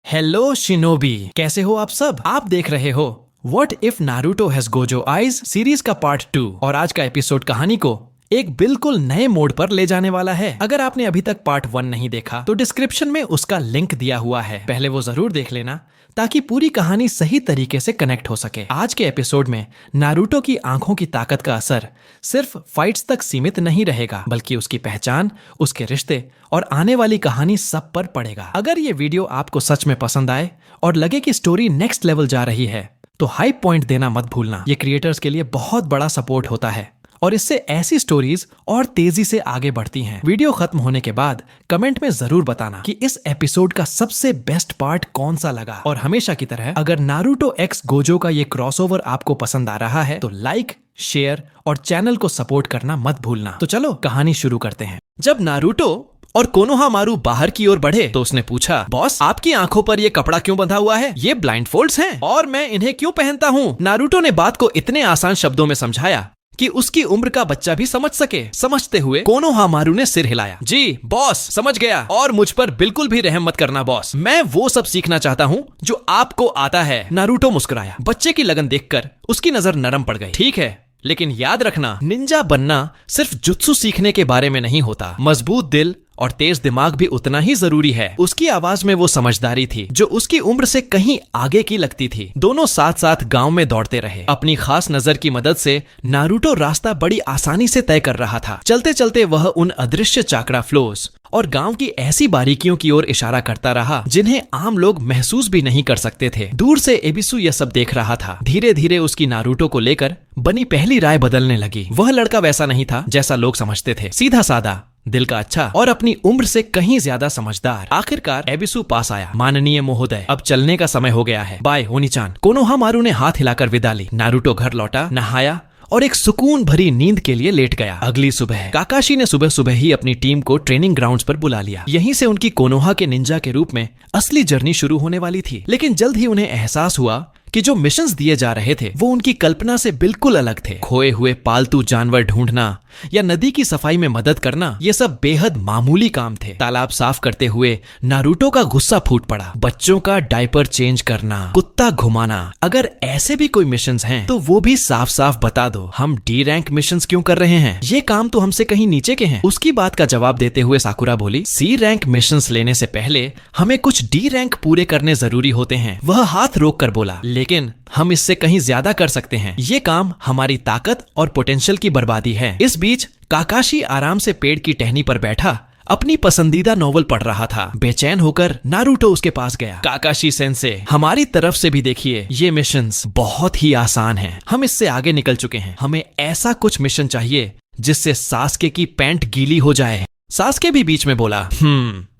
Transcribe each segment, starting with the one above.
Hello shinobi, कैसे हो आप सब? आप देख रहे हो what if Naruto has Gojo eyes series का पार्ट 2 और आज का एपिसोड कहानी को एक बिल्कुल नए मोड पर ले जाने वाला है। अगर आपने अभी तक पार्ट 1 नहीं देखा तो डिस्क्रिप्शन में उसका लिंक दिया हुआ है, पहले वो जरूर देख लेना ताकि पूरी कहानी सही तरीके से कनेक्ट हो सके। आज के एपिसोड में नारुतो की आंखों की ताकत का असर सिर्फ फाइट्स तक सीमित नहीं रहेगा, बल्कि उसकी पहचान, उसके रिश्ते और आने वाली कहानी सब पर पड़ेगा। अगर ये वीडियो आपको सच में पसंद आए और लगे कि स्टोरी नेक्स्ट लेवल जा रही है तो हाइप पॉइंट देना मत भूलना। ये क्रिएटर्स के लिए बहुत बड़ा सपोर्ट होता है और इससे ऐसी स्टोरीज और तेजी से आगे बढ़ती हैं। वीडियो खत्म होने के बाद कमेंट में जरूर बताना कि इस एपिसोड का सबसे बेस्ट पार्ट कौन सा लगा। और हमेशा की तरह अगर नारुतो एक्स गोजो का ये क्रॉसओवर आपको पसंद आ रहा है तो लाइक, शेयर और चैनल को सपोर्ट करना मत भूलना। तो चलो कहानी शुरू करते हैं। जब नारुतो और कोनोहामारू बाहर की ओर बढ़े तो उसने पूछा, बॉस आपकी आंखों पर ये कपड़ा क्यों बंधा हुआ है? ये ब्लाइंड फोल्ड्स हैं और मैं इन्हें क्यों पहनता हूँ? नारुतो ने बात को इतने आसान शब्दों में समझाया कि उसकी उम्र का बच्चा भी समझ सके। समझते हुए कोनोहामारू ने सिर हिलाया। जी बॉस, समझ गया, और मुझ पर बिल्कुल भी रहम मत करना बॉस, मैं वो सब सीखना चाहता हूँ जो आपको आता है। नारुतो मुस्कुराया। बच्चे की लगन देखकर उसकी नजर नरम पड़ गई। ठीक है, लेकिन याद रखना, निंजा बनना सिर्फ जुत्सु सीखने के बारे में नहीं होता। मजबूत दिल और तेज दिमाग भी उतना ही जरूरी है। उसकी आवाज में वो समझदारी थी जो उसकी उम्र से कहीं आगे की लगती थी। दोनों साथ साथ गांव में दौड़ते रहे। अपनी खास नजर की मदद से नारुतो रास्ता बड़ी आसानी से तय कर रहा था। चलते चलते वह उन अदृश्य चाकड़ा फ्लोस और गांव की ऐसी बारीकियों की ओर इशारा करता रहा जिन्हें आम लोग महसूस भी नहीं कर सकते थे। दूर से एबिसु यह सब देख रहा था। धीरे धीरे उसकी नारुतो को लेकर बनी पहली राय बदलने लगी। वह लड़का वैसा नहीं था जैसा लोग समझते थे। सीधा सादा, दिल का अच्छा और अपनी उम्र से कहीं ज्यादा समझदार। आखिरकार एबिसु पास आया। माननीय महोदय, अब चलने का समय हो गया है। बाय ओनीचान। कोनोहामारू ने हाथ हिलाकर विदा ली। नारुतो घर लौटा, नहाया और एक सुकून भरी नींद के लिए लेट गया। अगली सुबह काकाशी ने सुबह सुबह ही अपनी टीम को ट्रेनिंग ग्राउंड्स पर बुला लिया। यहीं से उनकी कोनोहा के निंजा के रूप में असली जर्नी शुरू होने वाली थी। लेकिन जल्द ही उन्हें एहसास हुआ कि जो मिशंस दिए जा रहे थे वो उनकी कल्पना से बिल्कुल अलग थे। खोए हुए पालतू जानवर ढूंढना या नदी की सफाई में मदद करना, ये सब बेहद मामूली काम थे। तालाब साफ करते हुए नारुतो का गुस्सा फूट पड़ा। बच्चों का डायपर चेंज करना, कुत्ता घुमाना, अगर ऐसे भी कोई मिशंस हैं तो वो भी साफ साफ बता दो। हम डी रैंक मिशंस क्यों कर रहे हैं? ये काम तो हमसे कहीं नीचे के हैं। उसकी बात का जवाब देते हुए साकुरा बोली, सी रैंक मिशंस लेने से पहले हमें कुछ डी रैंक पूरे करने जरूरी होते हैं। वह हाथ रोक कर बोला, लेकिन हम इससे कहीं ज्यादा कर सकते हैं। ये काम हमारी ताकत और पोटेंशियल की बर्बादी है। इस बीच काकाशी आराम से पेड़ की टहनी पर बैठा अपनी पसंदीदा नॉवल पढ़ रहा था। बेचैन होकर नारुतो उसके पास गया। काकाशी सेंसे, हमारी तरफ से भी देखिए, ये मिशंस बहुत ही आसान हैं। हम इससे आगे निकल चुके हैं। हमें ऐसा कुछ मिशन चाहिए जिससे सास्के की पैंट गीली हो जाए। सास्के भी बीच में बोला,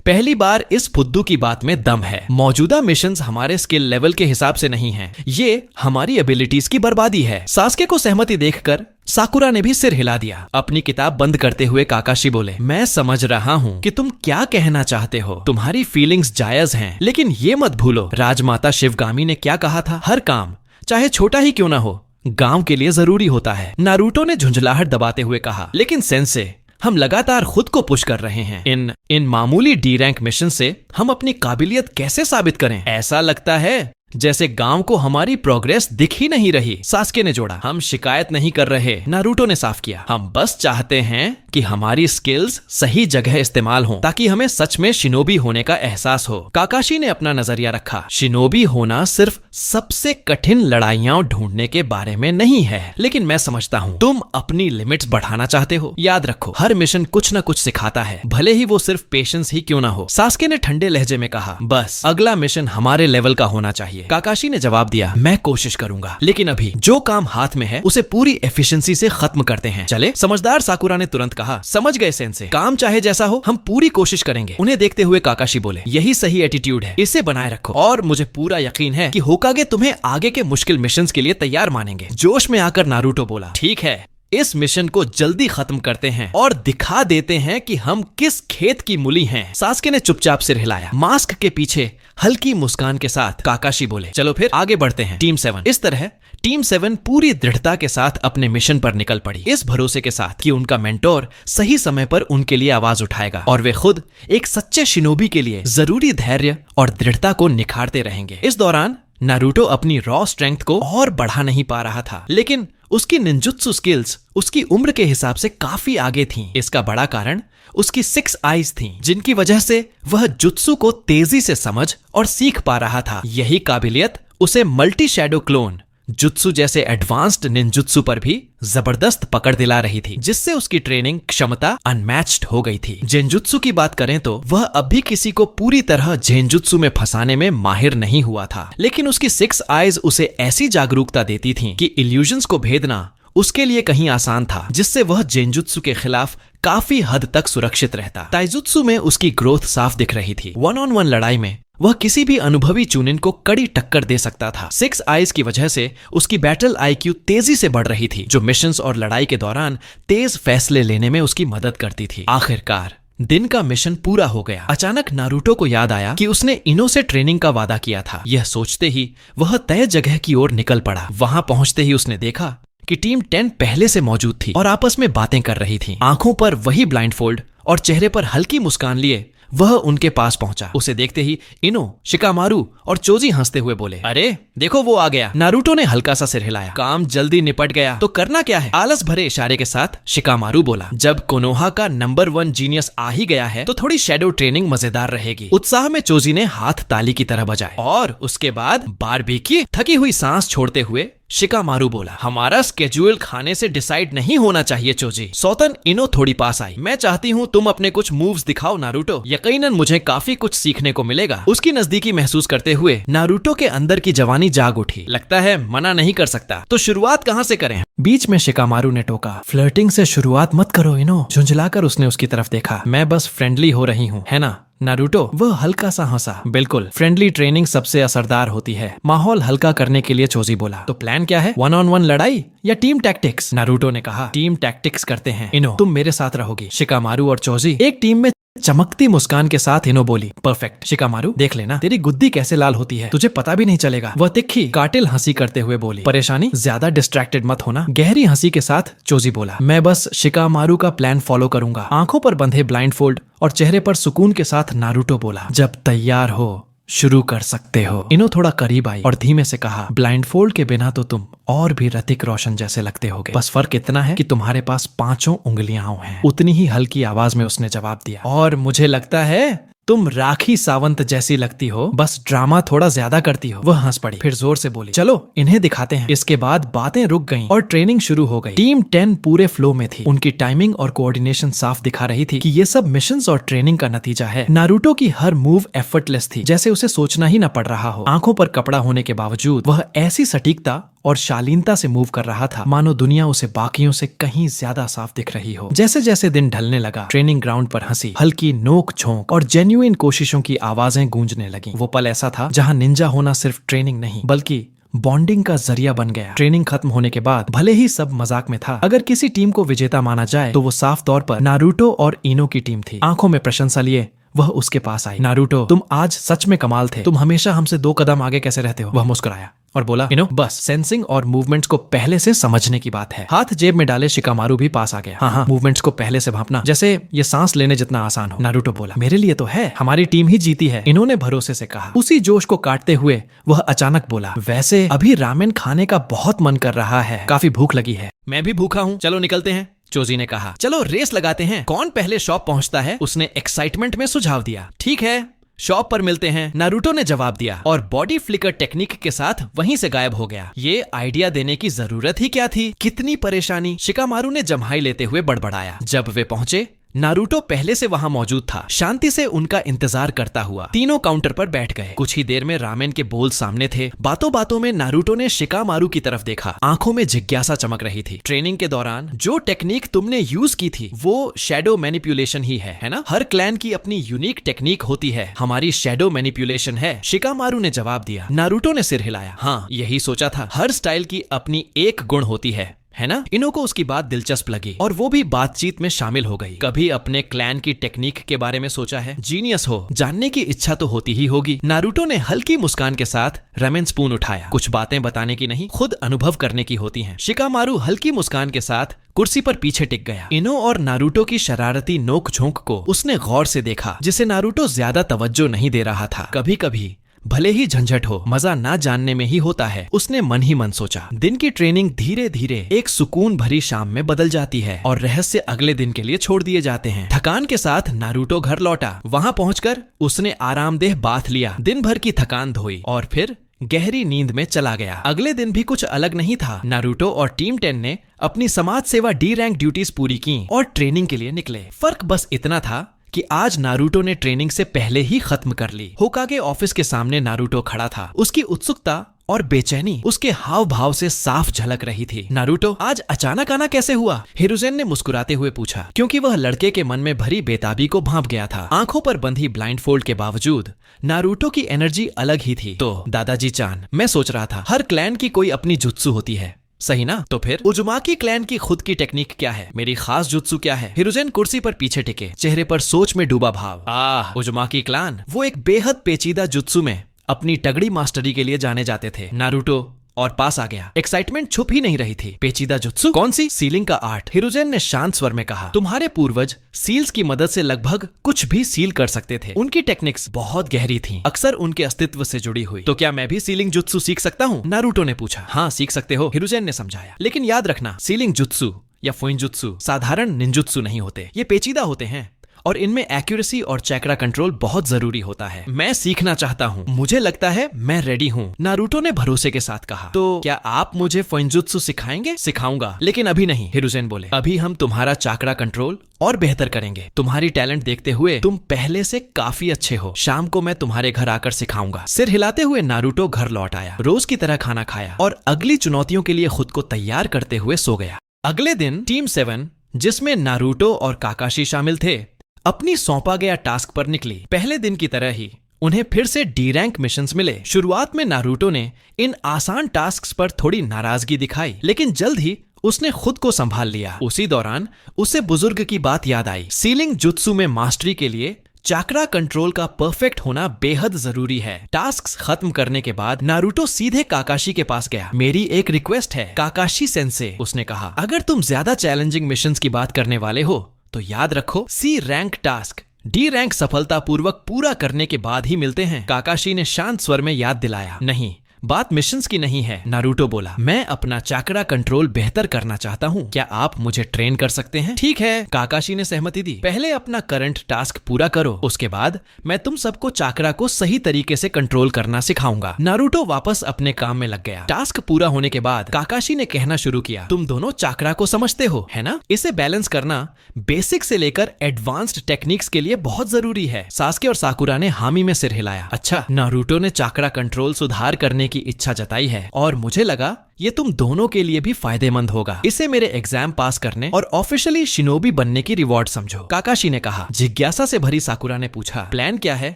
पहली बार इस फुद्दू की बात में दम है। मौजूदा मिशंस हमारे स्किल लेवल के हिसाब से नहीं हैं। ये हमारी एबिलिटीज की बर्बादी है। सास्के को सहमति देखकर साकुरा ने भी सिर हिला दिया। अपनी किताब बंद करते हुए काकाशी बोले, मैं समझ रहा हूँ कि तुम क्या कहना चाहते हो। तुम्हारी फीलिंग्स जायज हैं, लेकिन ये मत भूलो राजमाता शिवगामी ने क्या कहा था, हर काम चाहे छोटा ही क्यों ना हो गांव के लिए जरूरी होता है। नारुतो ने झुंझलाहट दबाते हुए कहा, लेकिन सेंसे, हम लगातार खुद को पुश कर रहे हैं। इन मामूली डी रैंक मिशन से हम अपनी काबिलियत कैसे साबित करें? ऐसा लगता है जैसे गांव को हमारी प्रोग्रेस दिख ही नहीं रही। सास्के ने जोड़ा, हम शिकायत नहीं कर रहे। नारुतो ने साफ किया, हम बस चाहते हैं कि हमारी स्किल्स सही जगह इस्तेमाल हों ताकि हमें सच में शिनोबी होने का एहसास हो। काकाशी ने अपना नजरिया रखा। शिनोबी होना सिर्फ सबसे कठिन लड़ाइयां ढूंढने के बारे में नहीं है, लेकिन मैं समझता हूँ तुम अपनी लिमिट्स बढ़ाना चाहते हो। याद रखो, हर मिशन कुछ न कुछ सिखाता है, भले ही वो सिर्फ पेशेंस ही क्यों ना हो। सास्के ने ठंडे लहजे में कहा, बस अगला मिशन हमारे लेवल का होना चाहिए। काकाशी ने जवाब दिया, मैं कोशिश करूंगा, लेकिन अभी जो काम हाथ में है उसे पूरी एफिशिएंसी से खत्म करते हैं। चले? समझदार साकुरा ने तुरंत कहा, समझ गए सेंसे, काम चाहे जैसा हो हम पूरी कोशिश करेंगे। उन्हें देखते हुए काकाशी बोले, यही सही एटीट्यूड है, इसे बनाए रखो और मुझे पूरा यकीन है कि होकागे तुम्हें आगे के मुश्किल मिशंस के लिए तैयार मानेंगे। जोश में आकर नारुतो बोला, ठीक है, इस मिशन को जल्दी खत्म करते हैं और दिखा देते हैं कि हम किस खेत की मूली हैं। सास्के ने चुपचाप सिर हिलाया। मास्क के पीछे हल्की मुस्कान के साथ काकाशी बोले, चलो फिर आगे बढ़ते हैं टीम 7। इस तरह टीम 7 पूरी दृढ़ता के साथ अपने मिशन पर निकल पड़ी, इस भरोसे के साथ कि उनका मेंटोर सही समय पर उनके लिए आवाज उठाएगा और वे खुद एक सच्चे शिनोबी के लिए जरूरी धैर्य और दृढ़ता को निखारते रहेंगे। इस दौरान नारुतो अपनी रॉ स्ट्रेंथ को और बढ़ा नहीं पा रहा था, लेकिन उसकी निंजुत्सु स्किल्स उसकी उम्र के हिसाब से काफी आगे थीं। इसका बड़ा कारण उसकी 6 आईज थीं, जिनकी वजह से वह जुत्सु को तेजी से समझ और सीख पा रहा था। यही काबिलियत उसे मल्टी शैडो क्लोन जुत्सु जैसे एडवांस्ड निंजुत्सु पर भी जबरदस्त पकड़ दिला रही थी, जिससे उसकी ट्रेनिंग क्षमता अनमैच्ड हो गई थी। जेनजुत्सु की बात करें तो वह अब भी किसी को पूरी तरह जेनजुत्सु में फंसाने में माहिर नहीं हुआ था, लेकिन उसकी 6 आईज उसे ऐसी जागरूकता देती थीं कि इल्यूजन्स को भेदना उसके लिए कहीं आसान था, जिससे वह जेनजुत्सु के खिलाफ काफी हद तक सुरक्षित रहता। ताइजुत्सु में उसकी ग्रोथ साफ दिख रही थी। 1-on-1 लड़ाई में वह किसी भी अनुभवी चुनिन को कड़ी टक्कर दे सकता था। 6 आईज की वजह से उसकी बैटल आईक्यू तेजी से बढ़ रही थी, जो मिशंस और लड़ाई के दौरान तेज फैसले लेने में उसकी मदद करती थी। आखिरकार दिन का मिशन पूरा हो गया। अचानक नारुतो को याद आया कि उसने इनो से ट्रेनिंग का वादा किया था। यह सोचते ही वह तय जगह की ओर निकल पड़ा। वहां पहुंचते ही उसने देखा कि टीम 10 पहले से मौजूद थी और आपस में बातें कर रही थी। आंखों पर वही ब्लाइंडफोल्ड और चेहरे पर हल्की मुस्कान लिए वह उनके पास पहुंचा। उसे देखते ही इनो, शिकामारू और चोजी हंसते हुए बोले, अरे देखो वो आ गया। नारुतो ने हल्का सा सिर हिलाया। काम जल्दी निपट गया तो करना क्या है? आलस भरे इशारे के साथ शिकामारू बोला, जब कोनोहा का नंबर 1 जीनियस आ ही गया है तो थोड़ी शैडो ट्रेनिंग मजेदार रहेगी। उत्साह में चोजी ने हाथ ताली की तरह बजाए और उसके बाद बारबेक्यू। थकी हुई सांस छोड़ते हुए शिकामारू बोला, हमारा स्केड्यूल खाने से डिसाइड नहीं होना चाहिए चोजी। सौतन इनो थोड़ी पास आई। मैं चाहती हूँ तुम अपने कुछ मूव्स दिखाओ नारुतो, यकीनन मुझे काफी कुछ सीखने को मिलेगा। उसकी नजदीकी महसूस करते हुए नारुतो के अंदर की जवानी जाग उठी। लगता है मना नहीं कर सकता, तो शुरुआत कहाँ से करें? बीच में शिकामारू ने टोका, फ्लर्टिंग से शुरुआत मत करो इनो। झुंझलाकर उसने उसकी तरफ देखा। मैं बस फ्रेंडली हो रही हूँ, है ना नारुतो? वह हल्का सा हंसा। बिल्कुल, फ्रेंडली ट्रेनिंग सबसे असरदार होती है। माहौल हल्का करने के लिए चोजी बोला, तो प्लान क्या है? 1-on-1 लड़ाई या टीम टैक्टिक्स? नारुतो ने कहा, टीम टैक्टिक्स करते हैं इनो, तुम मेरे साथ रहोगी। शिकामारू और चोजी एक टीम में चमकती मुस्कान के साथ इनो बोली, परफेक्ट। शिकामारू, देख लेना तेरी गुद्दी कैसे लाल होती है, तुझे पता भी नहीं चलेगा। वह तिखी कातिल हंसी करते हुए बोली, परेशानी? ज्यादा डिस्ट्रैक्टेड मत होना। गहरी हंसी के साथ चोजी बोला, मैं बस शिकामारू का प्लान फॉलो करूंगा। आंखों पर बंधे ब्लाइंडफोल्ड और चेहरे पर सुकून के साथ नारुतो बोला, जब तैयार हो शुरू कर सकते हो। इनो थोड़ा करीब आई और धीमे से कहा, ब्लाइंडफोल्ड के बिना तो तुम और भी ऋतिक रोशन जैसे लगते होगे, बस फर्क इतना है कि तुम्हारे पास 5 उंगलियां हैं। उतनी ही हल्की आवाज में उसने जवाब दिया, और मुझे लगता है तुम राखी सावंत जैसी लगती हो, बस ड्रामा थोड़ा ज्यादा करती हो। वह हंस पड़ी, फिर जोर से बोली, चलो इन्हें दिखाते हैं। इसके बाद बातें रुक गईं और ट्रेनिंग शुरू हो गई। टीम 10 पूरे फ्लो में थी। उनकी टाइमिंग और कोऑर्डिनेशन साफ दिखा रही थी कि ये सब मिशंस और ट्रेनिंग का नतीजा है। नारुतो की हर मूव एफर्टलेस थी, जैसे उसे सोचना ही न पड़ रहा हो। आंखों पर कपड़ा होने के बावजूद वह ऐसी सटीकता और शालीनता से मूव कर रहा था मानो दुनिया उसे बाकियों से कहीं ज्यादा साफ दिख रही हो। जैसे जैसे दिन ढलने लगा, ट्रेनिंग ग्राउंड पर हंसी, हल्की नोक झोंक और जेन्युइन कोशिशों की आवाजें गूंजने लगीं। वो पल ऐसा था जहां निंजा होना सिर्फ ट्रेनिंग नहीं बल्कि बॉन्डिंग का जरिया बन गया। ट्रेनिंग खत्म होने के बाद भले ही सब मजाक में था, अगर किसी टीम को विजेता माना जाए तो वो साफ तौर पर नारुतो और इनो की टीम थी। आंखों में प्रशंसा लिए वह उसके पास आई। नारुतो, तुम आज सच में कमाल थे। तुम हमेशा हमसे 2 कदम आगे कैसे रहते हो? वह मुस्कुराया और बोला, इनो, बस सेंसिंग और मूवमेंट्स को पहले से समझने की बात है। हाथ जेब में डाले शिकामारू भी पास आ गया। हाँ, मूवमेंट्स को पहले से भांपना जैसे ये सांस लेने जितना आसान हो। नारुतो बोला, मेरे लिए तो है, हमारी टीम ही जीती है। इन्होंने भरोसे से कहा। उसी जोश को काटते हुए वह अचानक बोला, वैसे अभी रामेन खाने का बहुत मन कर रहा है, काफी भूख लगी है। मैं भी भूखा हूँ, चलो निकलते हैं। चोजी ने कहा, चलो रेस लगाते हैं, कौन पहले शॉप पहुंचता है। उसने एक्साइटमेंट में सुझाव दिया। ठीक है, शॉप पर मिलते हैं, नारुतो ने जवाब दिया और बॉडी फ्लिकर टेक्निक के साथ वहीं से गायब हो गया। ये आइडिया देने की जरूरत ही क्या थी, कितनी परेशानी। शिकामारू ने जम्हाई लेते हुए बड़बड़ाया। जब वे पहुंचे, नारुतो पहले से वहां मौजूद था, शांति से उनका इंतजार करता हुआ। तीनों काउंटर पर बैठ गए। कुछ ही देर में रामेन के बोल सामने थे। बातों बातों में नारुतो ने शिकामारू की तरफ देखा। आंखों में जिज्ञासा चमक रही थी। ट्रेनिंग के दौरान जो टेक्निक तुमने यूज की थी वो शैडो मैनिपुलेशन ही है ना? हर क्लैन की अपनी यूनिक टेक्निक होती है, हमारी शैडो मैनिपुलेशन है, शिकामारू ने जवाब दिया। नारुतो ने सिर हिलाया। हाँ, यही सोचा था, हर स्टाइल की अपनी एक गुण होती है है ना? इनो को उसकी बात दिलचस्प लगी और वो भी बातचीत में शामिल हो गई। कभी अपने क्लैन की टेक्निक के बारे में सोचा है? जीनियस हो, जानने की इच्छा तो होती ही होगी। नारुतो ने हल्की मुस्कान के साथ रमेन स्पून उठाया। कुछ बातें बताने की नहीं, खुद अनुभव करने की होती हैं। शिकामारू हल्की मुस्कान के साथ कुर्सी पर पीछे टिक गया। इनो और नारुतो की शरारती नोक झोंक को उसने गौर से देखा, जिसे नारुतो ज्यादा तवज्जो नहीं दे रहा था। कभी कभी भले ही झंझट हो, मजा ना जानने में ही होता है, उसने मन ही मन सोचा। दिन की ट्रेनिंग धीरे धीरे एक सुकून भरी शाम में बदल जाती है और रहस्य अगले दिन के लिए छोड़ दिए जाते हैं। थकान के साथ नारुतो घर लौटा। वहां पहुंचकर उसने आरामदेह बाथ लिया, दिन भर की थकान धोई और फिर गहरी नींद में चला गया। अगले दिन भी कुछ अलग नहीं था। नारुतो और टीम 10 ने अपनी समाज सेवा डी रैंक ड्यूटीज पूरी की और ट्रेनिंग के लिए निकले। फर्क बस इतना था कि आज नारुतो ने ट्रेनिंग से पहले ही खत्म कर ली। होकागे ऑफिस के सामने नारुतो खड़ा था। उसकी उत्सुकता और बेचैनी उसके हाव भाव से साफ झलक रही थी। नारुतो, आज अचानक आना कैसे हुआ? हिरुजेन ने मुस्कुराते हुए पूछा, क्योंकि वह लड़के के मन में भरी बेताबी को भांप गया था। आंखों पर बंधी ब्लाइंड फोल्ड के बावजूद नारुतो की एनर्जी अलग ही थी। तो दादाजी चान, मैं सोच रहा था, हर क्लैन की कोई अपनी जुत्सु होती है, सही ना? तो फिर उजुमाकी क्लैन की खुद की टेक्निक क्या है? मेरी खास जुत्सु क्या है? हिरुजेन कुर्सी पर पीछे टिके, चेहरे पर सोच में डूबा भाव। उजुमाकी क्लैन वो एक बेहद पेचीदा जुत्सु में अपनी तगड़ी मास्टरी के लिए जाने जाते थे। नारुतो और पास आ गया। एक्साइटमेंट छुप ही नहीं रही थी। पेचीदा जुत्सु? कौन सी? सीलिंग का आर्ट। हिरुजेन ने शांत स्वर में कहा, तुम्हारे पूर्वज सील्स की मदद से लगभग कुछ भी सील कर सकते थे। उनकी टेक्निक्स बहुत गहरी थीं, अक्सर उनके अस्तित्व से जुड़ी हुई। तो क्या मैं भी सीलिंग जुत्सु सीख सकता हूँ? नारुतो ने पूछा। हाँ, सीख सकते हो, हिरुजेन ने समझाया, लेकिन याद रखना, सीलिंग जुत्सु या फुइंजुत्सु साधारण निंजुत्सु नहीं होते। ये पेचीदा होते हैं और इनमें एक्यूरेसी और चैक्रा कंट्रोल बहुत जरूरी होता है। मैं सीखना चाहता हूँ, मुझे लगता है मैं रेडी हूँ, नारुतो ने भरोसे के साथ कहा। तो क्या आप मुझे फुइंजुत्सु सिखाएंगे? सिखाऊंगा, लेकिन अभी नहीं, हिरुजेन बोले। अभी हम तुम्हारा चैक्रा कंट्रोल और बेहतर करेंगे। तुम्हारी टैलेंट देखते हुए तुम पहले से काफी अच्छे हो। शाम को मैं तुम्हारे घर आकर सिखाऊंगा। सिर हिलाते हुए नारुतो घर लौट आया, रोज की तरह खाना खाया और अगली चुनौतियों के लिए खुद को तैयार करते हुए सो गया। अगले दिन टीम 7, जिसमें नारुतो और काकाशी शामिल थे, अपनी सौंपा गया टास्क पर निकली। पहले दिन की तरह ही उन्हें फिर से डी रैंक मिशंस मिले। शुरुआत में नारुतो ने इन आसान टास्क्स पर थोड़ी नाराजगी दिखाई, लेकिन जल्द ही उसने खुद को संभाल लिया। उसी दौरान उसे बुजुर्ग की बात याद आई। सीलिंग जुत्सु में मास्टरी के लिए चैक्रा कंट्रोल का परफेक्ट होना बेहद जरूरी है। टास्क्स खत्म करने के बाद नारुतो सीधे काकाशी के पास गया। मेरी एक रिक्वेस्ट है काकाशी सेंसे, उसने कहा। अगर तुम ज्यादा चैलेंजिंग मिशंस की बात करने वाले हो तो याद रखो, सी रैंक टास्क डी रैंक सफलतापूर्वक पूरा करने के बाद ही मिलते हैं। काकाशी ने शांत स्वर में याद दिलाया। नहीं, बात मिशंस की नहीं है, नारुतो बोला। मैं अपना चैक्रा कंट्रोल बेहतर करना चाहता हूँ। क्या आप मुझे ट्रेन कर सकते हैं? ठीक है, काकाशी ने सहमति दी। पहले अपना करंट टास्क पूरा करो, उसके बाद मैं तुम सबको चैक्रा को सही तरीके से कंट्रोल करना सिखाऊंगा। नारुतो वापस अपने काम में लग गया। टास्क पूरा होने के बाद काकाशी ने कहना शुरू किया, तुम दोनों चैक्रा को समझते हो, है ना? इसे बैलेंस करना बेसिक से लेकर एडवांस्ड टेक्निक्स के लिए बहुत जरूरी है। सास्के और साकुरा ने हामी में सिर हिलाया। अच्छा, नारुतो ने चैक्रा कंट्रोल सुधार करने की इच्छा जताई है और मुझे लगा ये तुम दोनों के लिए भी फायदेमंद होगा। इसे मेरे एग्जाम पास करने और ऑफिशियली शिनोबी बनने की रिवॉर्ड समझो, काकाशी ने कहा। जिज्ञासा से भरी साकुरा ने पूछा, प्लान क्या है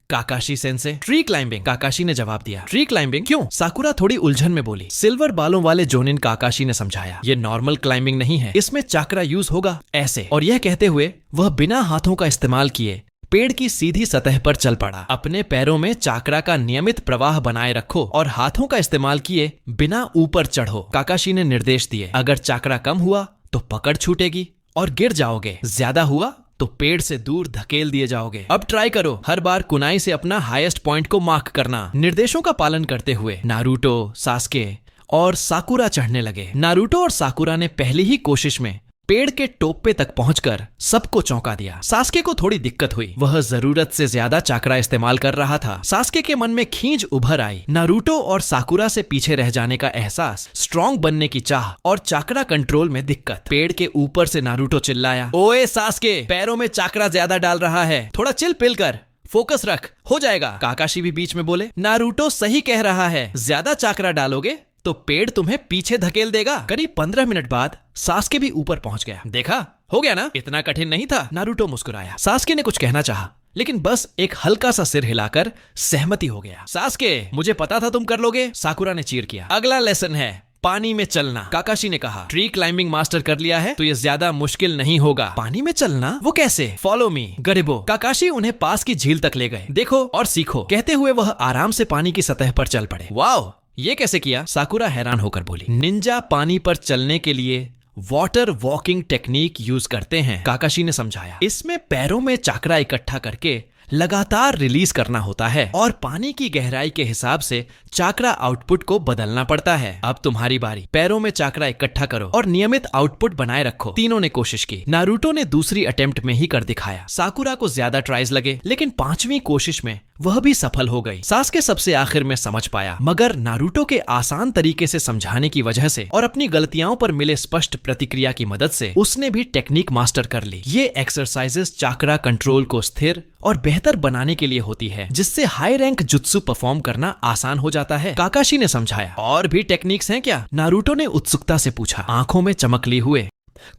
Kakashi sensei? Tree climbing, Kakashi ने जवाब दिया। Tree climbing? क्यों? साकुरा थोड़ी उलझन में बोली। सिल्वर बालों वाले जोनिन काकाशी ने समझाया, ये नॉर्मल क्लाइंबिंग नहीं है, इसमें चैक्रा यूज होगा ऐसे। और यह कहते हुए वह बिना हाथों का इस्तेमाल किए पेड़ की सीधी सतह पर चल पड़ा। अपने पैरों में चैक्रा का नियमित प्रवाह बनाए रखो और हाथों का इस्तेमाल किए बिना ऊपर चढ़ो, काकाशी ने निर्देश दिए। अगर चैक्रा कम हुआ तो पकड़ छूटेगी और गिर जाओगे, ज्यादा हुआ तो पेड़ से दूर धकेल दिए जाओगे। अब ट्राई करो, हर बार कुनाई से अपना हाईएस्ट पॉइंट को मार्क करना। निर्देशों का पालन करते हुए नारुतो, सास्के और साकुरा चढ़ने लगे। नारुतो और साकुरा ने पहली ही कोशिश में पेड़ के टोप्पे तक पहुंचकर सबको चौंका दिया। सास्के को थोड़ी दिक्कत हुई, वह जरूरत से ज्यादा चैक्रा इस्तेमाल कर रहा था। सास्के के मन में खींच उभर आई। नारुतो और साकुरा से पीछे रह जाने का एहसास, स्ट्रॉन्ग बनने की चाह और चैक्रा कंट्रोल में दिक्कत। पेड़ के ऊपर से नारुतो चिल्लाया, ओए सास्के, पैरों में चैक्रा ज्यादा डाल रहा है, थोड़ा चिल पिल कर, फोकस रख, हो जाएगा। काकाशी भी बीच में बोले, नारुतो सही कह रहा है, ज्यादा चैक्रा डालोगे तो पेड़ तुम्हें पीछे धकेल देगा। करीब 15 मिनट बाद सास्के भी ऊपर पहुंच गया। देखा, हो गया ना, इतना कठिन नहीं था। नारुतो मुस्कुराया। सास्के ने कुछ कहना चाहा, लेकिन बस एक हल्का सा सिर हिलाकर सहमति हो गया। सास्के, मुझे पता था तुम कर लोगे, साकुरा ने चीर किया। अगला लेसन है पानी में चलना। काकाशी ने कहा, ट्री क्लाइंबिंग मास्टर कर लिया है तो ये ज्यादा मुश्किल नहीं होगा। पानी में चलना? वो कैसे? फॉलो मी गरीबो। काकाशी उन्हें पास की झील तक ले गए। देखो और सीखो, कहते हुए वह आराम से पानी की सतह पर चल पड़े। वाओ, ये कैसे किया? साकुरा हैरान होकर बोली। निंजा पानी पर चलने के लिए वाटर वॉकिंग टेक्निक यूज करते हैं, काकाशी ने समझाया। इसमें पैरों में चाकरा इकट्ठा करके लगातार रिलीज करना होता है और पानी की गहराई के हिसाब से चाकरा आउटपुट को बदलना पड़ता है। अब तुम्हारी बारी। पैरों में चाकरा इकट्ठा करो और नियमित आउटपुट बनाए रखो। तीनों ने कोशिश की। नारुतो ने दूसरी अटेम्प्ट में ही कर दिखाया। साकुरा को ज्यादा ट्राइज लगे, लेकिन पांचवी कोशिश में वह भी सफल हो गई। सास्के सबसे आखिर में समझ पाया, मगर नारुतो के आसान तरीके से समझाने की वजह से और अपनी गलतियों पर मिले स्पष्ट प्रतिक्रिया की मदद से उसने भी टेक्निक मास्टर कर ली। ये एक्सरसाइजेस चाकरा कंट्रोल को स्थिर और बेहतर बनाने के लिए होती है, जिससे हाई रैंक जुत्सु परफॉर्म करना आसान हो जाता है, काकाशी ने समझाया। और भी टेक्निक्स हैं क्या? नारुतो ने उत्सुकता से पूछा, आंखों में चमक लिए हुए।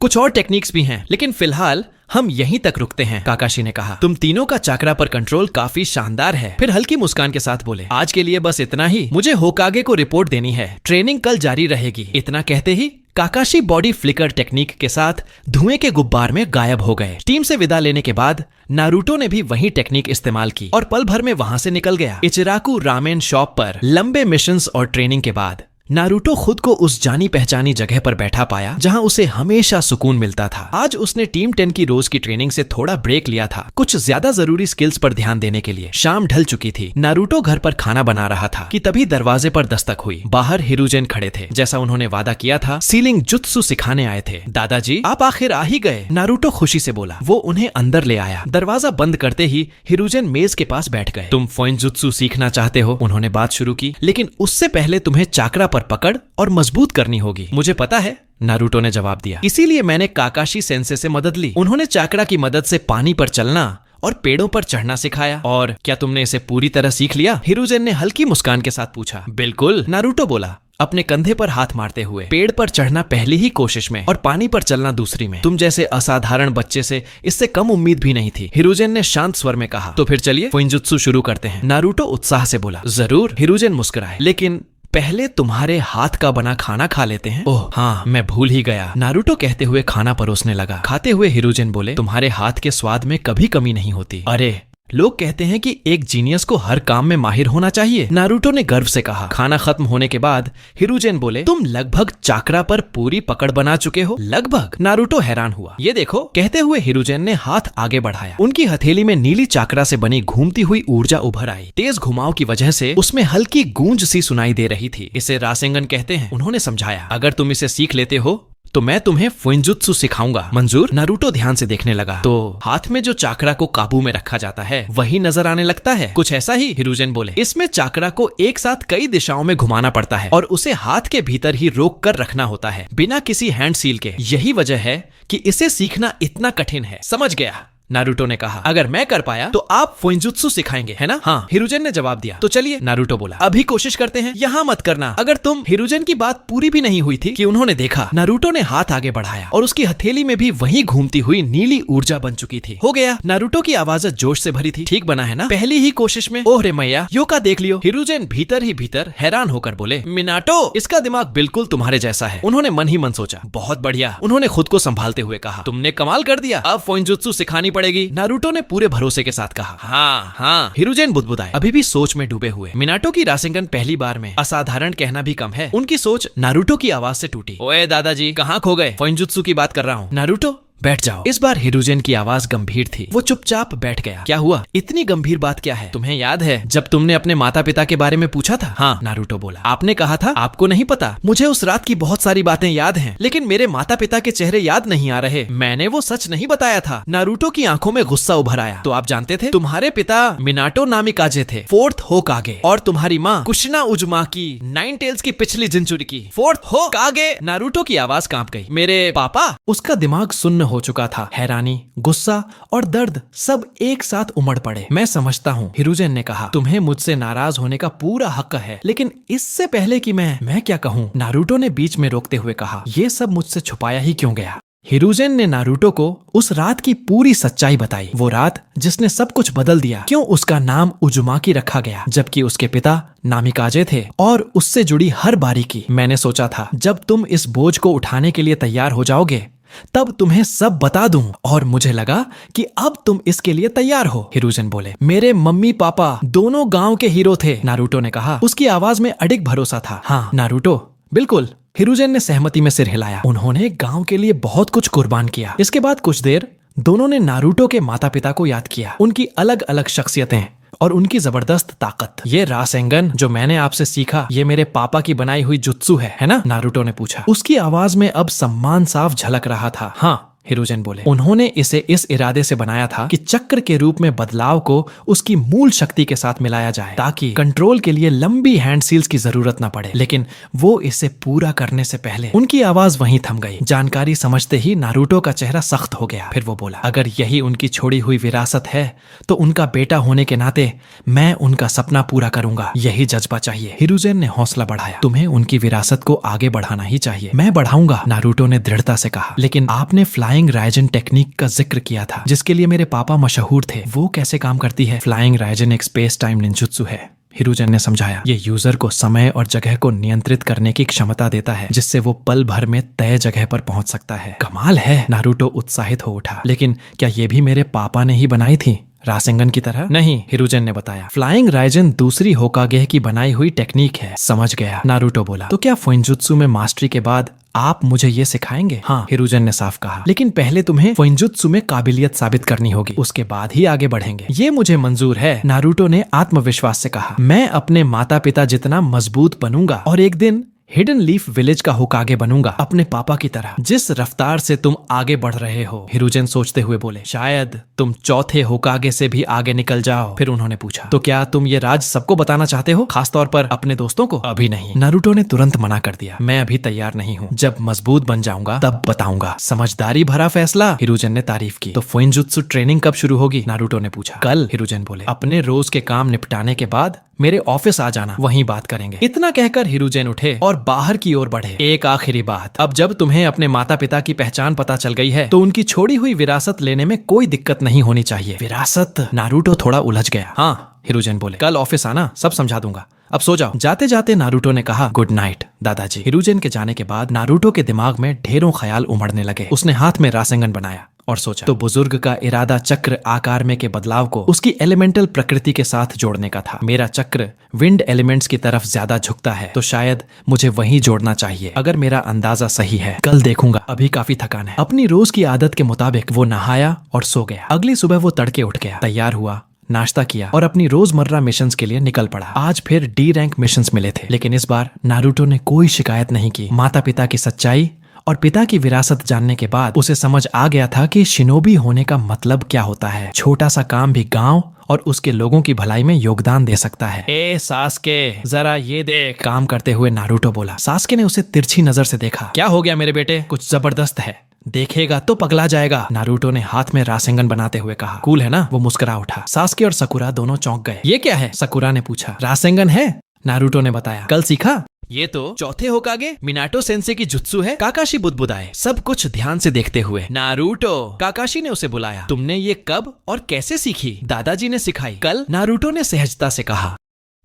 कुछ और टेक्निक्स भी हैं, लेकिन फिलहाल हम यहीं तक रुकते हैं, काकाशी ने कहा। तुम तीनों का चाकरा पर कंट्रोल काफी शानदार है। फिर हल्की मुस्कान के साथ बोले, आज के लिए बस इतना ही, मुझे होकागे को रिपोर्ट देनी है, ट्रेनिंग कल जारी रहेगी। इतना कहते ही काकाशी बॉडी फ्लिकर टेक्निक के साथ धुएं के गुब्बार में गायब हो गए। टीम से विदा लेने के बाद नारुतो ने भी वही टेक्निक इस्तेमाल की और पल भर में वहां से निकल गया। इचिराकु रामेन शॉप पर लंबे मिशंस और ट्रेनिंग के बाद नारुतो खुद को उस जानी पहचानी जगह पर बैठा पाया जहां उसे हमेशा सुकून मिलता था। आज उसने टीम 10 की रोज की ट्रेनिंग से थोड़ा ब्रेक लिया था, कुछ ज्यादा जरूरी स्किल्स पर ध्यान देने के लिए। शाम ढल चुकी थी। नारुतो घर पर खाना बना रहा था कि तभी दरवाजे पर दस्तक हुई। बाहर हिरुजेन खड़े थे। जैसा उन्होंने वादा किया था, सीलिंग जुत्सु सिखाने आए थे। दादाजी, आप आखिर आ ही गए, नारुतो खुशी से बोला। वो उन्हें अंदर ले आया। दरवाजा बंद करते ही हिरुजेन मेज के पास बैठ गए। तुम फोइनजुत्सु सीखना चाहते हो? उन्होंने बात शुरू की, लेकिन उससे पहले तुम्हें चाकरा पर पकड़ और मजबूत करनी होगी। मुझे पता है, नारुतो ने जवाब दिया, इसीलिए मैंने काकाशी सेंसे से मदद ली। उन्होंने चाकरा की मदद से पानी पर चलना और पेड़ों पर चढ़ना सिखाया। और क्या तुमने इसे पूरी तरह सीख लिया? हिरुजेन ने हल्की मुस्कान के साथ पूछा। बिल्कुल, नारुतो बोला, अपने कंधे पर हाथ मारते हुए। पेड़ पर चढ़ना पहली ही कोशिश में और पानी पर चलना दूसरी में। तुम जैसे असाधारण बच्चे से इससे कम उम्मीद भी नहीं थी, हिरुजेन ने शांत स्वर में कहा। तो फिर चलिए फोइनजुत्सु शुरू करते हैं, नारुतो उत्साह से बोला। जरूर, हिरुजेन मुस्कुराए, लेकिन पहले तुम्हारे हाथ का बना खाना खा लेते हैं। ओह हाँ, मैं भूल ही गया, नारुतो कहते हुए खाना परोसने लगा। खाते हुए हिरुजेन बोले, तुम्हारे हाथ के स्वाद में कभी कमी नहीं होती। अरे, लोग कहते हैं कि एक जीनियस को हर काम में माहिर होना चाहिए, नारुतो ने गर्व से कहा। खाना खत्म होने के बाद हिरुजेन बोले, तुम लगभग चाकरा पर पूरी पकड़ बना चुके हो। लगभग? नारुतो हैरान हुआ। ये देखो, कहते हुए हिरुजेन ने हाथ आगे बढ़ाया। उनकी हथेली में नीली चाकरा से बनी घूमती हुई ऊर्जा उभर आई। तेज घुमाव की वजह से उसमें हल्की गूंज सी सुनाई दे रही थी। इसे रासेंगन कहते हैं, उन्होंने समझाया। अगर तुम इसे सीख लेते हो तो मैं तुम्हें फोइनजुत्सु सिखाऊंगा। मंजूर? नारुतो ध्यान से देखने लगा। तो हाथ में जो चाकरा को काबू में रखा जाता है वही नजर आने लगता है। कुछ ऐसा ही, हिरुजेन बोले। इसमें चाकरा को एक साथ कई दिशाओं में घुमाना पड़ता है और उसे हाथ के भीतर ही रोक कर रखना होता है, बिना किसी हैंड सील के। यही वजह है कि इसे सीखना इतना कठिन है। समझ गया, नारुतो ने कहा। अगर मैं कर पाया तो आप फोइनजुत्सु सिखाएंगे, है ना? हाँ, हिरुजेन ने जवाब दिया। तो चलिए, नारुतो बोला, अभी कोशिश करते हैं। यहाँ मत करना। अगर तुम हिरुजेन की बात पूरी भी नहीं हुई थी कि उन्होंने देखा नारुतो ने हाथ आगे बढ़ाया और उसकी हथेली में भी वही घूमती हुई नीली ऊर्जा बन चुकी थी। हो गया, नारुतो की आवाज जोश से भरी थी। ठीक बना है ना? पहली ही कोशिश में? ओह रे मैया, योका देख लियो। हिरुजेन भीतर ही भीतर हैरान होकर बोले, मिनाटो, इसका दिमाग बिल्कुल तुम्हारे जैसा है। उन्होंने मन ही मन सोचा, बहुत बढ़िया। उन्होंने खुद को संभालते हुए कहा, तुमने कमाल कर दिया। अब फोइनजुत्सु सिखानी पड़ेगी, नारुतो ने पूरे भरोसे के साथ कहा। हाँ हाँ, हिरुजेन बुदबुदाए, अभी भी सोच में डूबे हुए। मिनाटो की रासेंगन पहली बार में असाधारण कहना भी कम है। उनकी सोच नारुतो की आवाज से टूटी। ओए दादाजी, कहाँ खो गए? फोइनजुत्सु की बात कर रहा हूँ। नारुतो, बैठ जाओ। इस बार हिरुजेन की आवाज गंभीर थी। वो चुपचाप बैठ गया। क्या हुआ? इतनी गंभीर बात क्या है? तुम्हें याद है जब तुमने अपने माता पिता के बारे में पूछा था? हाँ, नारुतो बोला। आपने कहा था आपको नहीं पता। मुझे उस रात की बहुत सारी बातें याद हैं, लेकिन मेरे माता पिता के चेहरे याद नहीं आ रहे। मैंने वो सच नहीं बताया था। नारुतो की आंखों में गुस्सा उभर आया। तो आप जानते थे? तुम्हारे पिता मिनाटो नामिकाजे थे, 4th होकागे, और तुम्हारी माँ कुशिना उजुमाकी, 9 टेल्स की पिछली जिंचुरिकी, 4th होकागे। नारुतो की आवाज कांप गई। मेरे पापा? उसका दिमाग सुन्न हो चुका था। हैरानी, गुस्सा और दर्द सब एक साथ उमड़ पड़े। मैं समझता हूँ, हिरुजेन ने कहा, तुम्हें मुझसे नाराज होने का पूरा हक है, लेकिन इससे पहले कि मैं क्या कहूँ, नारुतो ने बीच में रोकते हुए कहा, ये सब मुझसे छुपाया ही क्यों गया? हिरुजेन ने नारुतो को उस रात की पूरी सच्चाई बताई। वो रात जिसने सब कुछ बदल दिया। क्यों उसका नाम उजुमाकी रखा गया जबकि उसके पिता नामिकाजे थे, और उससे जुड़ी हर बारीकी। मैंने सोचा था जब तुम इस बोझ को उठाने के लिए तैयार हो जाओगे तब तुम्हें सब बता दूं, और मुझे लगा कि अब तुम इसके लिए तैयार हो। हिरुजेन बोले, मेरे मम्मी पापा दोनों गांव के हीरो थे, नारुतो ने कहा। उसकी आवाज में अडिग भरोसा था। हाँ नारुतो, बिल्कुल। हिरुजेन ने सहमति में सिर हिलाया। उन्होंने गांव के लिए बहुत कुछ कुर्बान किया। इसके बाद कुछ देर दोनों ने नारुतो के माता पिता को याद किया, उनकी अलग अलग शख्सियतें और उनकी जबरदस्त ताकत। ये रासेंगन जो मैंने आपसे सीखा, ये मेरे पापा की बनाई हुई जुत्सु है ना? नारुतो ने पूछा। उसकी आवाज में अब सम्मान साफ झलक रहा था। हाँ, हिरुजेन बोले। उन्होंने इसे इस इरादे से बनाया था कि चक्र के रूप में बदलाव को उसकी मूल शक्ति के साथ मिलाया जाए ताकि कंट्रोल के लिए लंबी हैंड सील्स की जरूरत न पड़े। लेकिन वो इसे पूरा करने से पहले उनकी आवाज वहीं थम गई। जानकारी समझते ही नारुतो का चेहरा सख्त हो गया। फिर वो बोला, अगर यही उनकी छोड़ी हुई विरासत है तो उनका बेटा होने के नाते मैं उनका सपना पूरा करूंगा। यही जज्बा चाहिए। हिरुजेन ने हौसला बढ़ाया। तुम्हें उनकी विरासत को आगे बढ़ाना ही चाहिए। मैं बढ़ाऊंगा, नारुतो ने दृढ़ता से कहा। लेकिन आपने फ्लाइंग राइजन टेक्निक का जिक्र किया था जिसके लिए मेरे पापा मशहूर थे। वो कैसे काम करती है? फ्लाइंग राइजन एक स्पेस टाइम निंजुत्सु है, हिरुजेन ने समझाया। ये यूजर को समय और जगह को नियंत्रित करने की क्षमता देता है जिससे वो पल भर में तय जगह पर पहुंच सकता है। कमाल है, नारुतो उत्साहित हो उठा। लेकिन क्या ये भी मेरे पापा ने ही बनाई थी, रासेंगन की तरह? नहीं, हिरुजेन ने बताया। फ्लाइंग राइजन दूसरी होकागे की बनाई हुई टेक्निक है। समझ गया, नारुतो बोला। तो क्या फुइंजुत्सु में मास्टरी के बाद आप मुझे ये सिखाएंगे? हाँ, हिरुजेन ने साफ कहा। लेकिन पहले तुम्हें फुइंजुत्सु में काबिलियत साबित करनी होगी, उसके बाद ही आगे बढ़ेंगे। ये मुझे मंजूर है, नारुतो ने आत्मविश्वास से कहा। मैं अपने माता पिता जितना मजबूत बनूंगा और एक दिन हिडन लीफ विलेज का होकागे बनूंगा, अपने पापा की तरह। जिस रफ्तार से तुम आगे बढ़ रहे हो, हिरुजेन सोचते हुए बोले, शायद तुम चौथे होकागे से भी आगे निकल जाओ। फिर उन्होंने पूछा, तो क्या तुम ये राज सबको बताना चाहते हो, खासतौर पर अपने दोस्तों को? अभी नहीं, नारुतो ने तुरंत मना कर दिया। मैं अभी तैयार नहीं हूँ। जब मजबूत बन जाऊंगा तब बताऊंगा। समझदारी भरा फैसला, हिरुजेन ने तारीफ की। तो फुइंजुत्सु ट्रेनिंग कब शुरू होगी? नारुतो ने पूछा। कल, हिरुजेन बोले। अपने रोज के काम निपटाने के बाद मेरे ऑफिस आ जाना, वहीं बात करेंगे। इतना कहकर हिरुजेन उठे और बाहर की ओर बढ़े। एक आखिरी बात, अब जब तुम्हें अपने माता पिता की पहचान पता चल गई है तो उनकी छोड़ी हुई विरासत लेने में कोई दिक्कत नहीं होनी चाहिए। विरासत? नारुतो थोड़ा उलझ गया। हाँ, हिरुजेन बोले। कल ऑफिस आना, सब समझा दूंगा। अब सो जाओ। जाते जाते नारुतो ने कहा, गुड नाइट दादाजी। हिरुजेन के जाने के बाद नारुतो के दिमाग में ढेरों ख्याल उमड़ने लगे। उसने हाथ में रासेंगन बनाया और सोचा, तो बुजुर्ग का इरादा चक्र आकार में के बदलाव को उसकी एलिमेंटल प्रकृति के साथ जोड़ने का था। मेरा चक्र विंड एलिमेंट्स की तरफ ज्यादा झुकता है तो शायद मुझे वहीं जोड़ना चाहिए। अगर मेरा अंदाजा सही है, कल देखूंगा। अभी काफी थकान है। अपनी रोज की आदत के मुताबिक वो नहाया और सो गया। अगली सुबह वो तड़के उठ गया, तैयार हुआ, नाश्ता किया और अपनी रोजमर्रा मिशंस के लिए निकल पड़ा। आज फिर डी रैंक मिशंस मिले थे, लेकिन इस बार नारुतो ने कोई शिकायत नहीं की। माता पिता की सच्चाई और पिता की विरासत जानने के बाद उसे समझ आ गया था कि शिनोबी होने का मतलब क्या होता है। छोटा सा काम भी गांव और उसके लोगों की भलाई में योगदान दे सकता है। ए सास्के, जरा ये देख, काम करते हुए नारुतो बोला। सास्के ने उसे तिरछी नजर से देखा। क्या हो गया मेरे बेटे? कुछ जबरदस्त है, देखेगा तो पगला जाएगा, नारुतो ने हाथ में रासेंगन बनाते हुए कहा। कूल है ना? वो मुस्कुरा उठा। सास्के और सकुरा दोनों चौंक गए। ये क्या है? सकुरा ने पूछा। रासेंगन है, नारुतो ने बताया। कल सीखा? ये तो चौथे होकागे मिनाटो सेंसे की जुत्सु है। काकाशी बुदबुदाए, सब कुछ ध्यान से देखते हुए। नारुतो, काकाशी ने उसे बुलाया। तुमने ये कब और कैसे सीखी? दादाजी ने सिखाई कल, नारुतो ने सहजता से कहा।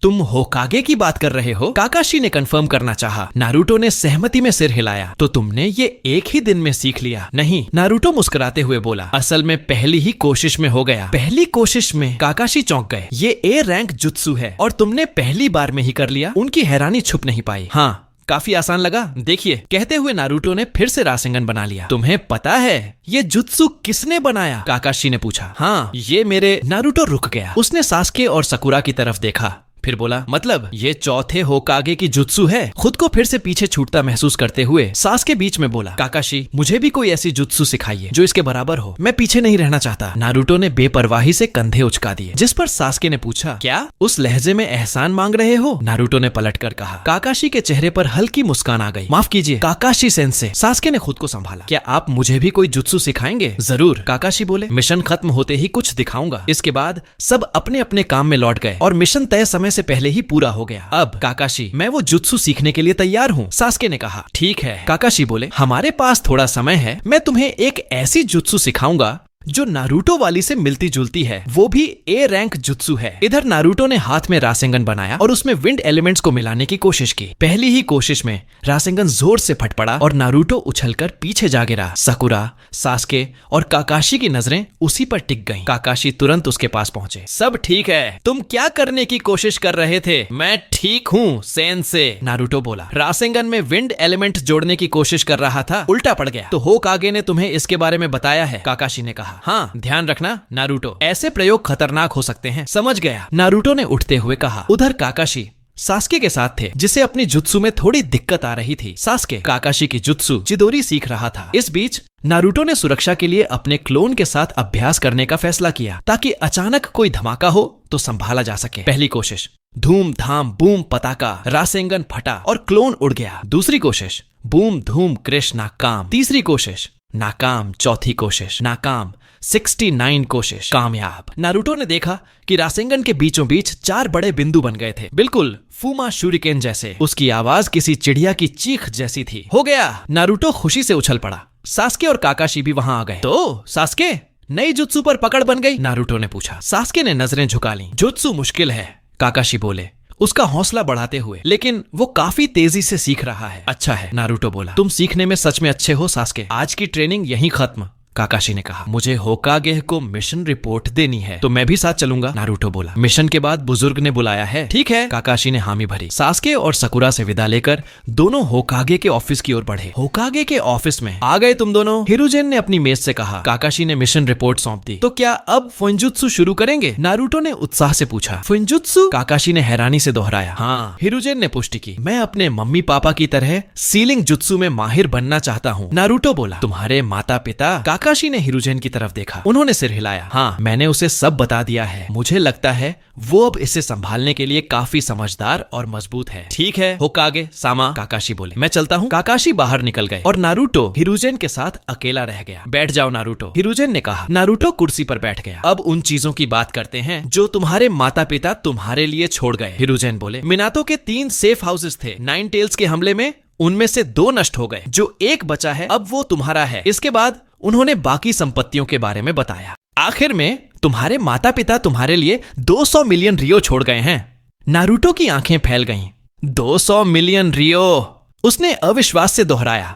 तुम होकागे की बात कर रहे हो? काकाशी ने कंफर्म करना चाहा। नारुतो ने सहमति में सिर हिलाया। तो तुमने ये एक ही दिन में सीख लिया? नहीं, नारुतो मुस्कुराते हुए बोला। असल में पहली ही कोशिश में हो गया। पहली कोशिश में? काकाशी चौंक गए। ये ए रैंक जुत्सु है और तुमने पहली बार में ही कर लिया? उनकी हैरानी छुप नहीं पाई। हाँ, काफी आसान लगा, देखिए, कहते हुए नारुतो ने फिर से रासेंगन बना लिया। तुम्हें पता है ये जुत्सु किसने बनाया? काकाशी ने पूछा। हाँ, ये मेरे। नारुतो रुक गया। उसने सास्के और सकुरा की तरफ देखा, फिर बोला, मतलब ये चौथे होकागे की जुत्सु है? खुद को फिर से पीछे छूटता महसूस करते हुए सास्के बीच में बोला, काकाशी, मुझे भी कोई ऐसी जुत्सु सिखाइए जो इसके बराबर हो। मैं पीछे नहीं रहना चाहता। नारुतो ने बेपरवाही से कंधे उचका दिए, जिस पर सास्के ने पूछा, क्या उस लहजे में एहसान मांग रहे हो? नारुतो ने पलटकर कहा। काकाशी के चेहरे पर हल्की मुस्कान आ गई। माफ कीजिए काकाशी सेंसे। सास्के ने खुद को संभाला। क्या आप मुझे भी कोई जुत्सु सिखाएंगे? जरूर, काकाशी बोले। मिशन खत्म होते ही कुछ दिखाऊंगा। इसके बाद सब अपने अपने काम में लौट गए और मिशन तय समय समय से पहले ही पूरा हो गया। अब काकाशी, मैं वो जुत्सु सीखने के लिए तैयार हूँ, सास्के ने कहा। ठीक है, काकाशी बोले, हमारे पास थोड़ा समय है, मैं तुम्हें एक ऐसी जुत्सु सिखाऊंगा जो नारुतो वाली से मिलती जुलती है, वो भी ए रैंक जुत्सु है। इधर नारुतो ने हाथ में रासेंगन बनाया और उसमें विंड एलिमेंट्स को मिलाने की कोशिश की। पहली ही कोशिश में रासेंगन जोर से फट पड़ा और नारुतो उछलकर पीछे जा गिरा। साकुरा, सास्के और काकाशी की नजरें उसी पर टिक गईं। काकाशी तुरंत उसके पास पहुंचे। सब ठीक है, तुम क्या करने की कोशिश कर रहे थे? मैं ठीक हूँ सेंसे, नारुतो बोला। रासेंगन में विंड एलिमेंट जोड़ने की कोशिश कर रहा था, उल्टा पड़ गया। तो होकागे ने तुम्हें इसके बारे में बताया है, काकाशी ने कहा। हाँ, ध्यान रखना नारुतो, ऐसे प्रयोग खतरनाक हो सकते हैं। समझ गया, नारुतो ने उठते हुए कहा। उधर काकाशी सास्के के साथ थे, जिसे अपनी जुत्सु में थोड़ी दिक्कत आ रही थी। सास्के काकाशी की जुत्सु चिदोरी सीख रहा था। इस बीच नारुतो ने सुरक्षा के लिए अपने क्लोन के साथ अभ्यास करने का फैसला किया, ताकि अचानक कोई धमाका हो तो संभाला जा सके। पहली कोशिश, धूम धाम बूम पताका, रासेंगन फटा और क्लोन उड़ गया। दूसरी कोशिश, बूम धूम कृष नाकाम। तीसरी कोशिश नाकाम। चौथी कोशिश नाकाम। 69 कोशिश कामयाब। नारुतो ने देखा कि रासेंगन के बीचों बीच 4 बड़े बिंदु बन गए थे, बिल्कुल फूमा शूरिकेन जैसे। उसकी आवाज किसी चिड़िया की चीख जैसी थी। हो गया, नारुतो खुशी से उछल पड़ा। सास्के और काकाशी भी वहां आ गए। तो सास्के, नई जुत्सु पर पकड़ बन गई? नारुतो ने पूछा। सास्के ने नजरें झुका ली। जुत्सु मुश्किल है, काकाशी बोले, उसका हौसला बढ़ाते हुए, लेकिन वो काफी तेजी से सीख रहा है। अच्छा है, नारुतो बोला, तुम सीखने में सच में अच्छे हो सास्के। आज की ट्रेनिंग यहीं खत्म, काकाशी ने कहा। मुझे होकागे को मिशन रिपोर्ट देनी है, तो मैं भी साथ चलूंगा, नारुतो बोला। मिशन के बाद बुजुर्ग ने बुलाया है। ठीक है, काकाशी ने हामी भरी। सास्के और साकुरा से विदा लेकर दोनों होकागे के ऑफिस की ओर बढ़े। होकागे के ऑफिस में आ गए तुम दोनों, हिरुजेन ने अपनी मेज से कहा। काकाशी ने मिशन रिपोर्ट सौंप दी। तो क्या अब फुंजुत्सु शुरू करेंगे? नारुतो ने उत्साह से पूछा। फुंजुत्सु? काकाशी ने हैरानी से दोहराया। हाँ, हिरुजेन ने पुष्टि की। मैं अपने मम्मी पापा की तरह सीलिंग जुत्सु में माहिर बनना चाहता हूँ, नारुतो बोला। तुम्हारे माता पिता? काकाशी ने हिरुजेन की तरफ देखा। उन्होंने सिर हिलाया। हाँ, मैंने उसे सब बता दिया है। मुझे लगता है वो अब इसे संभालने के लिए काफी समझदार और मजबूत है। ठीक है होकागे सामा, काकाशी बोले। मैं चलता हूँ। काकाशी बाहर निकल गए और नारुतो हिरुजेन के साथ अकेला रह गया। बैठ जाओ नारुतो, हिरुजेन ने कहा। नारुतो कुर्सी पर बैठ गया। अब उन चीजों की बात करते हैं जो तुम्हारे माता पिता तुम्हारे लिए छोड़ गए, हिरुजेन बोले। मिनातो के 3 सेफ हाउसेस थे। 9 टेल्स के हमले में उनमें से 2 नष्ट हो गए। जो एक बचा है अब वो तुम्हारा है। इसके बाद उन्होंने बाकी संपत्तियों के बारे में बताया। आखिर में तुम्हारे माता पिता तुम्हारे लिए 200 मिलियन रियो छोड़ गए हैं। नारुतो की आंखें फैल गईं। 200 मिलियन रियो, उसने अविश्वास से दोहराया।